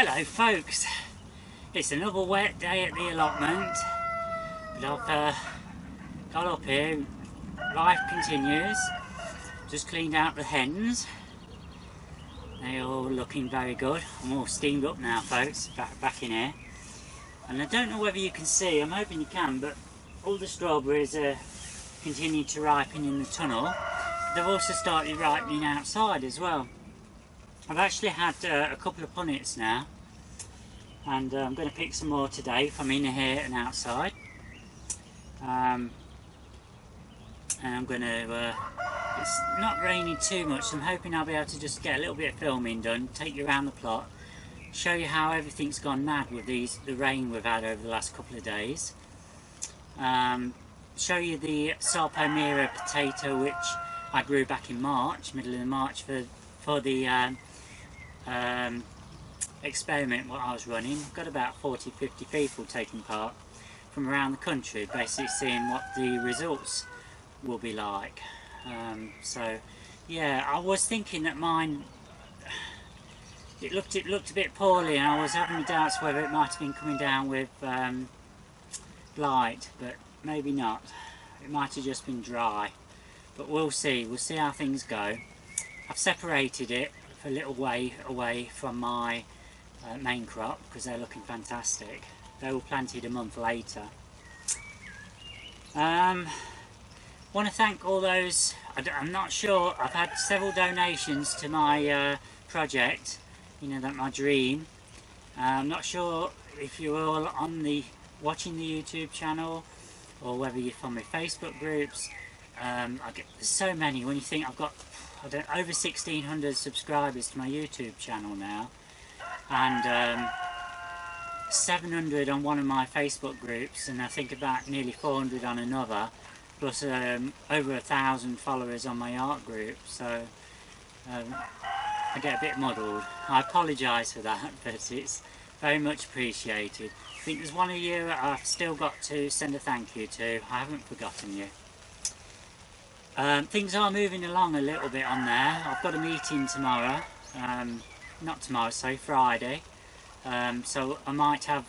Hello folks, it's another wet day at the allotment, but I've got up here, life continues. Just cleaned out the hens, they're all looking very good. I'm all steamed up now folks, back in here. And I don't know whether you can see, I'm hoping you can, but all the strawberries are continuing to ripen in the tunnel. They've also started ripening outside as well. I've actually had a couple of punnets now, and I'm going to pick some more today from in here and outside. And I'm going to, it's not raining too much, so I'm hoping I'll be able to just get a little bit of filming done, take you around the plot, show you how everything's gone mad with the rain we've had over the last couple of days. Show you the Sarpomera potato which I grew back in March, middle of March, for the experiment what I was running. I've got about 40-50 people taking part from around the country, basically seeing what the results will be like. So yeah, I was thinking that mine, it looked a bit poorly, and I was having my doubts whether it might have been coming down with blight, but maybe not. It might have just been dry, but we'll see how things go. I've separated it for a little way away from my main crop because they're looking fantastic. They were planted a month later. Want to thank all those, I'm not sure, I've had several donations to my project, you know, that my dream. I'm not sure if you're all on watching the YouTube channel or whether you're from my Facebook groups. There's so many. When you think I've got over 1,600 subscribers to my YouTube channel now, and 700 on one of my Facebook groups, and I think about nearly 400 on another, plus over 1,000 followers on my art group, so I get a bit muddled. I apologise for that, but it's very much appreciated. I think there's one of you I've still got to send a thank you to. I haven't forgotten you. Things are moving along a little bit on there. I've got a meeting tomorrow, not tomorrow, sorry, Friday. So I might have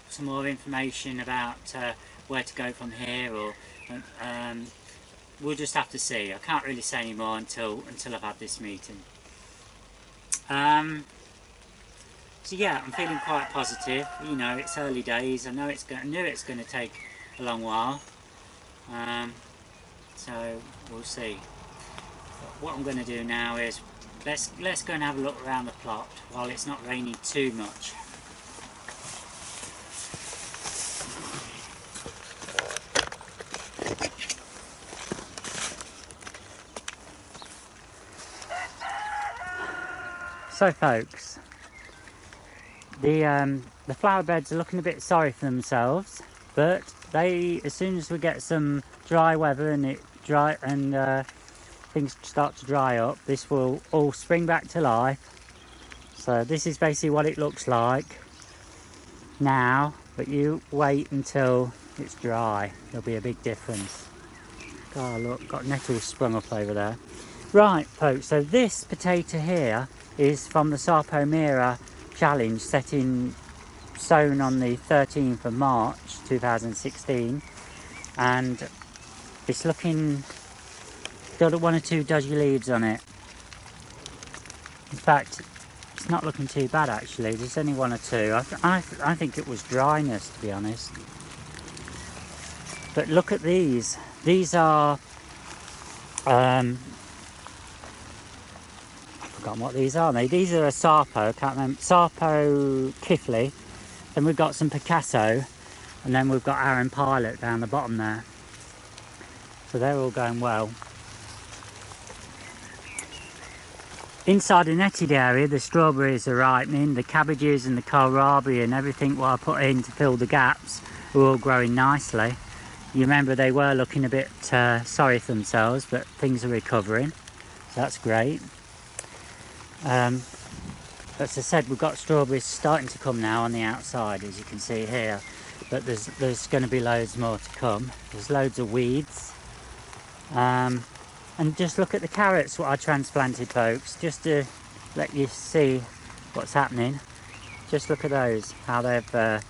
some more information about where to go from here, or we'll just have to see. I can't really say any more until I've had this meeting. So yeah, I'm feeling quite positive. You know, it's early days. I knew it's going to take a long while. So we'll see. But what I'm going to do now is let's go and have a look around the plot while it's not raining too much. So folks, the flower beds are looking a bit sorry for themselves, but as soon as we get some dry weather and things start to dry up, this will all spring back to life. So this is basically what it looks like now, but you wait until it's dry, there'll be a big difference. God, look, got nettles sprung up over there. Right folks, so this potato here is from the Sarpomera challenge sown on the 13th of March 2016, and it's looking, got one or two dodgy leaves on it. In fact, it's not looking too bad actually, there's only one or two. I think it was dryness, to be honest. But look at these are I've forgotten what these are. These are a Sarpo, I can't remember, Sarpo Kifley. Then we've got some Picasso, and then we've got Aaron Pilot down the bottom there. So they're all going well. Inside the netted area, the strawberries are ripening, the cabbages and the kohlrabi and everything what I put in to fill the gaps are all growing nicely. You remember they were looking a bit sorry for themselves, but things are recovering, so that's great. As I said, we've got strawberries starting to come now on the outside, as you can see here, but there's going to be loads more to come. There's loads of weeds, and just look at the carrots what I transplanted folks, just to let you see what's happening. Just look at those, how they've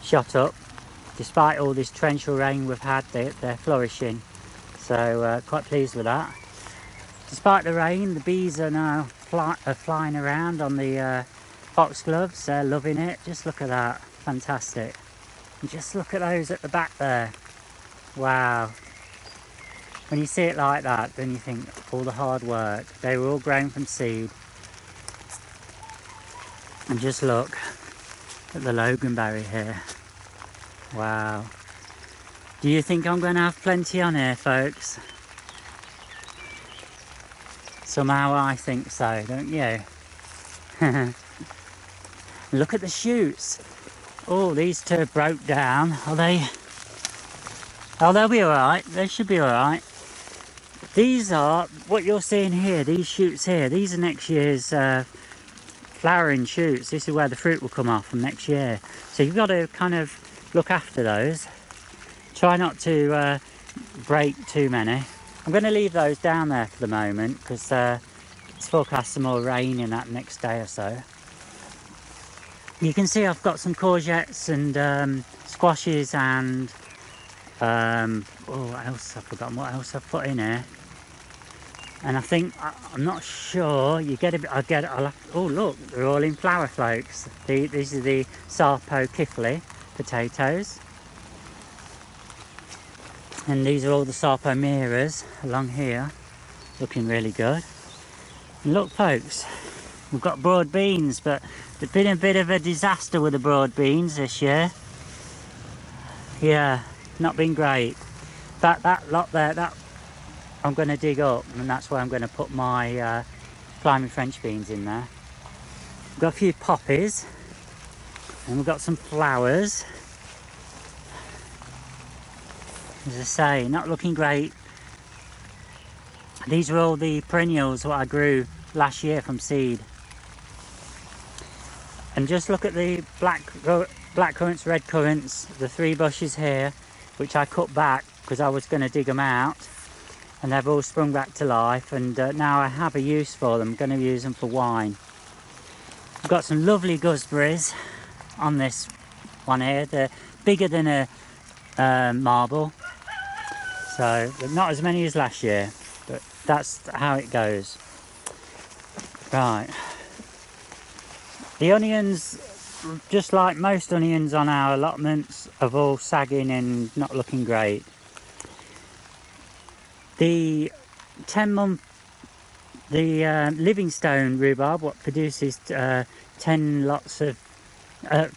shot up. Despite all this torrential rain we've had, they're flourishing. So quite pleased with that. Despite the rain, the bees are now flying around on the foxgloves. They're loving it. Just look at that, fantastic. And just look at those at the back there. Wow. When you see it like that, then you think all the hard work. They were all grown from seed. And just look at the loganberry here. Wow. Do you think I'm going to have plenty on here, folks? Somehow I think so, don't you? Look at the shoots. Oh, these two broke down. Are they? Oh, they'll be alright. They should be alright. These are, what you're seeing here, these shoots here, these are next year's flowering shoots. This is where the fruit will come off from next year. So you've got to kind of look after those. Try not to break too many. I'm going to leave those down there for the moment because it's forecast some more rain in that next day or so. You can see I've got some courgettes and squashes and oh, what else? I've forgotten what else I've put in here. And I think, I'm not sure, you get a bit, oh look, they're all in flower flakes. These are the Sarpo Kifley potatoes. And these are all the Sarpo Miras along here, looking really good. And look folks, we've got broad beans, but there's been a bit of a disaster with the broad beans this year. Yeah, not been great. That lot there, that I'm going to dig up, and that's where I'm going to put my climbing French beans in there. We've got a few poppies, and we've got some flowers. As I say, not looking great. These are all the perennials what I grew last year from seed. And just look at the black currants, red currants, the 3 bushes here, which I cut back because I was going to dig them out. And they've all sprung back to life, and now I have a use for them. I'm going to use them for wine. I've got some lovely gooseberries on this one here. They're bigger than a marble, so not as many as last year, but that's how it goes. Right, the onions, just like most onions on our allotments, are all sagging and not looking great. The 10-month, the Livingstone rhubarb, what produces 10 lots of,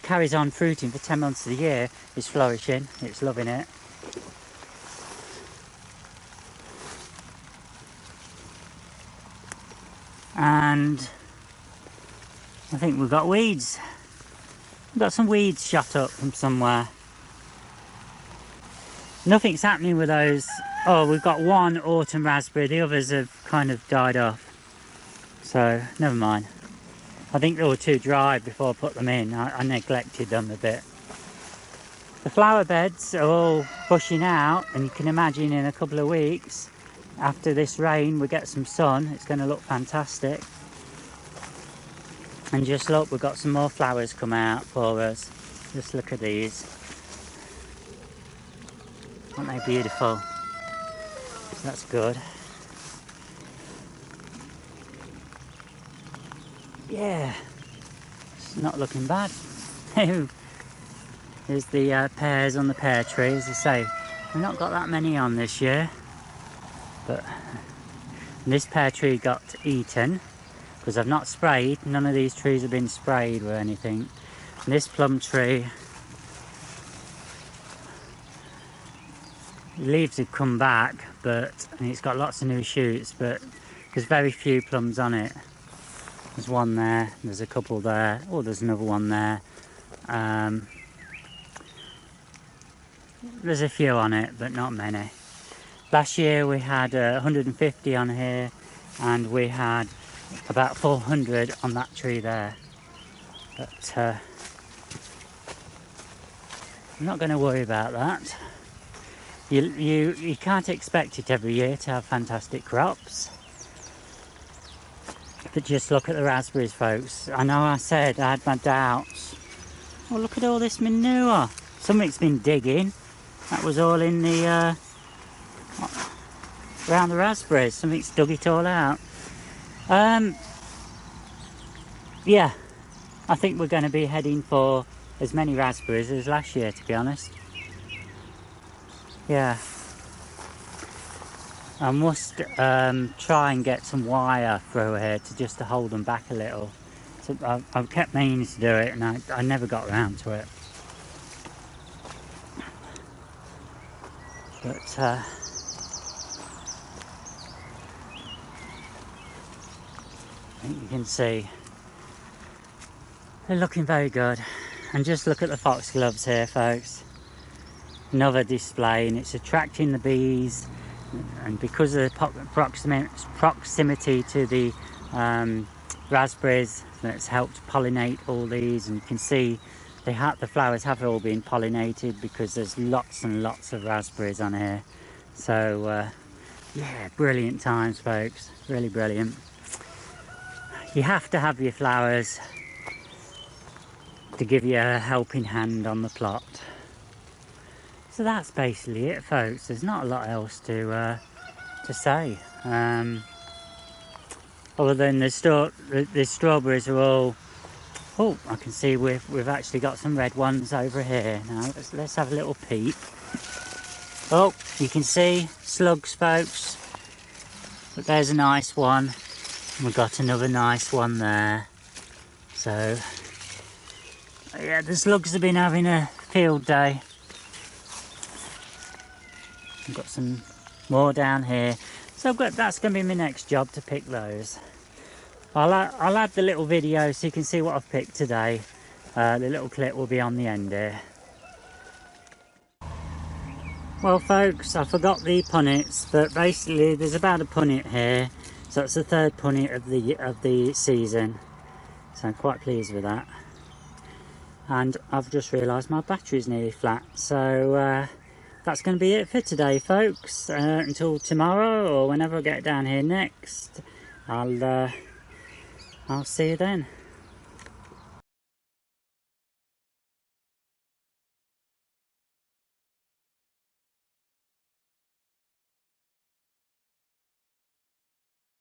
carries on fruiting for 10 months of the year, is flourishing. It's loving it. And I think we've got weeds. We've got some weeds shot up from somewhere. Nothing's happening with those. Oh, we've got one autumn raspberry, the others have kind of died off. So, never mind. I think they were too dry before I put them in. I neglected them a bit. The flower beds are all bushing out, and you can imagine in a couple of weeks, after this rain, we get some sun. It's going to look fantastic. And just look, we've got some more flowers come out for us. Just look at these. Aren't they beautiful? That's good. Yeah, it's not looking bad. There's the pears on the pear tree. As I say, we've not got that many on this year, but this pear tree got eaten because I've not sprayed. None of these trees have been sprayed or anything. And this plum tree, the leaves have come back, but and it's got lots of new shoots, but there's very few plums on it. There's one there, there's a couple there, oh there's another one there. There's a few on it, but not many. Last year we had 150 on here, and we had about 400 on that tree there. But I'm not going to worry about that. You can't expect it every year to have fantastic crops. But just look at the raspberries, folks. I know I said I had my doubts. Oh, look at all this manure. Something's been digging. That was all in the around the raspberries. Something's dug it all out. Yeah, I think we're going to be heading for as many raspberries as last year, to be honest. Yeah. I must try and get some wire through here to hold them back a little. So I've kept meaning to do it, and I never got around to it. But I think you can see they're looking very good. And just look at the foxgloves here, folks. Another display, and it's attracting the bees. And because of the proximity to the raspberries, that's helped pollinate all these. And you can see the flowers have all been pollinated because there's lots and lots of raspberries on here. So yeah, brilliant times, folks, really brilliant. You have to have your flowers to give you a helping hand on the plot. So that's basically it, folks. There's not a lot else to say, other than the strawberries are all. Oh, I can see we've actually got some red ones over here. Now let's have a little peek. Oh, you can see slugs, folks. But there's a nice one. And we've got another nice one there. So yeah, the slugs have been having a field day. I've got some more down here. So that's going to be my next job, to pick those. I'll add the little video so you can see what I've picked today. The little clip will be on the end here. Well, folks, I forgot the punnets, but basically there's about a punnet here. So it's the third punnet of the season. So I'm quite pleased with that. And I've just realised my battery's nearly flat. So that's going to be it for today, folks. Until tomorrow or whenever I get down here next, I'll see you then.